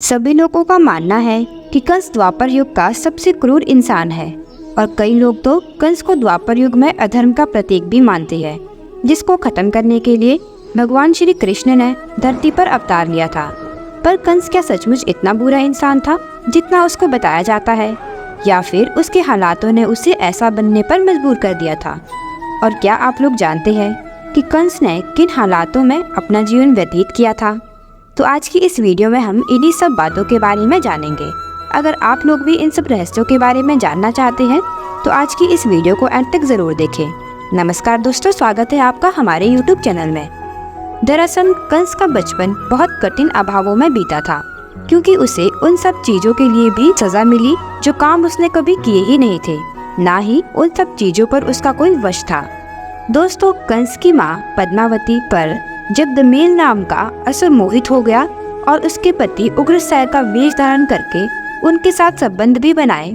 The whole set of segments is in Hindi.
सभी लोगों का मानना है कि कंस द्वापर युग का सबसे क्रूर इंसान है और कई लोग तो कंस को द्वापर युग में अधर्म का प्रतीक भी मानते हैं, जिसको खत्म करने के लिए भगवान श्री कृष्ण ने धरती पर अवतार लिया था। पर कंस क्या सचमुच इतना बुरा इंसान था जितना उसको बताया जाता है, या फिर उसके हालातों ने उसे ऐसा बनने पर मजबूर कर दिया था? और क्या आप लोग जानते हैं कि कंस ने किन हालातों में अपना जीवन व्यतीत किया था? तो आज की इस वीडियो में हम इन्हीं सब बातों के बारे में जानेंगे। अगर आप लोग भी इन सब रहस्यों के बारे में जानना चाहते हैं तो आज की इस वीडियो को अंत तक जरूर देखें। नमस्कार दोस्तों, स्वागत है आपका हमारे YouTube चैनल में। दरअसल कंस का बचपन बहुत कठिन अभावों में बीता था, क्योंकि उसे उन सब चीजों के लिए भी सजा मिली जो काम उसने कभी किए ही नहीं थे, ना ही उन सब चीजों पर उसका कोई वश था। दोस्तों, कंस की माँ पद्मावती पर जब दमेल नाम का असुर मोहित हो गया और उसके पति उग्रसेन का वेश धारण करके उनके साथ संबंध भी बनाए,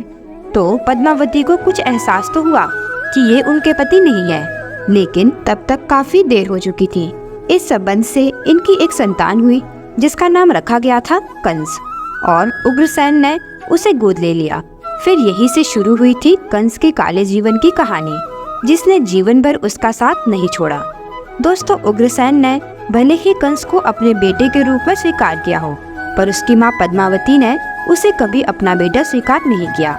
तो पद्मावती को कुछ एहसास तो हुआ कि ये उनके पति नहीं है, लेकिन तब तक काफी देर हो चुकी थी। इस संबंध से इनकी एक संतान हुई जिसका नाम रखा गया था कंस, और उग्रसेन ने उसे गोद ले लिया। फिर यही से शुरू हुई थी कंस के काले जीवन की कहानी, जिसने जीवन भर उसका साथ नहीं छोड़ा। दोस्तों, उग्रसेन ने भले ही कंस को अपने बेटे के रूप में स्वीकार किया हो, पर उसकी माँ पद्मावती ने उसे कभी अपना बेटा स्वीकार नहीं किया।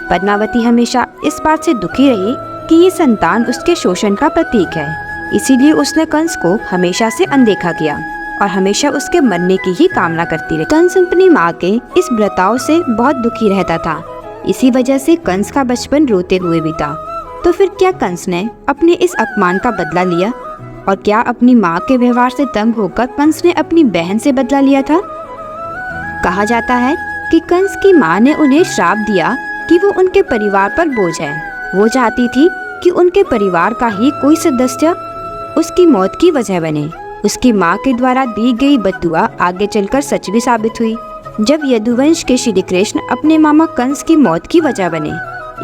पद्मावती हमेशा इस बात से दुखी रही कि ये संतान उसके शोषण का प्रतीक है, इसीलिए उसने कंस को हमेशा से अनदेखा किया और हमेशा उसके मरने की ही कामना करती रही। कंस अपनी माँ के इस बर्ताव से बहुत दुखी रहता था, इसी वजह से कंस का बचपन रोते हुए बीता। तो फिर क्या कंस ने अपने इस अपमान का बदला लिया? और क्या अपनी माँ के व्यवहार से तंग होकर कंस ने अपनी बहन से बदला लिया था? कहा जाता है कि कंस की माँ ने उन्हें श्राप दिया कि वो उनके परिवार पर बोझ है। वो चाहती थी कि उनके परिवार का ही कोई सदस्य उसकी मौत की वजह बने। उसकी माँ के द्वारा दी गई बद्दुआ आगे चलकर सच भी साबित हुई, जब यदुवंश के श्री कृष्ण अपने मामा कंस की मौत की वजह बने।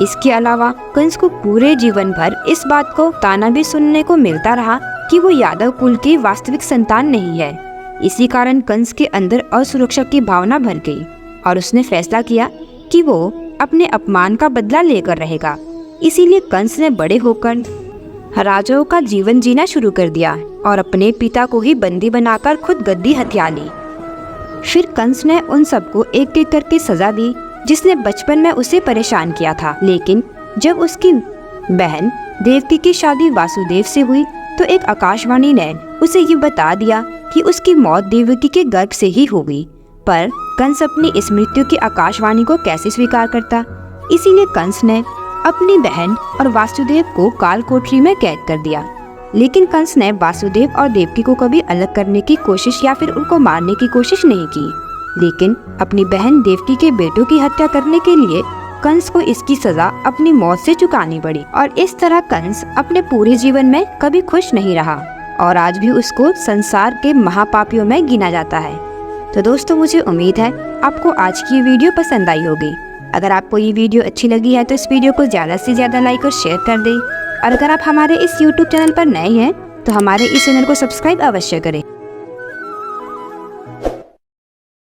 इसके अलावा कंस को पूरे जीवन भर इस बात को ताना भी सुनने को मिलता रहा कि वो यादव कुल की वास्तविक संतान नहीं है। इसी कारण कंस के अंदर असुरक्षा की भावना भर गई और उसने फैसला किया कि वो अपने अपमान का बदला लेकर रहेगा। इसीलिए कंस ने बड़े होकर राजाओं का जीवन जीना शुरू कर दिया और अपने पिता को ही बंदी बनाकर खुद गद्दी हथिया ली। फिर कंस ने उन सबको एक एक करके सजा दी जिसने बचपन में उसे परेशान किया था। लेकिन जब उसकी बहन देवकी की शादी वासुदेव से हुई तो एक आकाशवाणी ने उसे ये बता दिया कि उसकी मौत देवकी के गर्भ से ही होगी। पर कंस अपनी इस मृत्यु की आकाशवाणी को कैसे स्वीकार करता? इसीलिए कंस ने अपनी बहन और वासुदेव को काल कोठरी में कैद कर दिया। लेकिन कंस ने वासुदेव और देवकी को कभी अलग करने की कोशिश या फिर उनको मारने की कोशिश नहीं की, लेकिन अपनी बहन देवकी के बेटों की हत्या करने के लिए कंस को इसकी सजा अपनी मौत से चुकानी पड़ी। और इस तरह कंस अपने पूरे जीवन में कभी खुश नहीं रहा और आज भी उसको संसार के महापापियों में गिना जाता है। तो दोस्तों, मुझे उम्मीद है आपको आज की वीडियो पसंद आई होगी। अगर आपको ये वीडियो अच्छी लगी है तो इस वीडियो को ज़्यादा से ज़्यादा लाइक और शेयर कर दें। और अगर आप हमारे इस YouTube चैनल पर नए हैं तो हमारे इस चैनल को सब्सक्राइब अवश्य करें।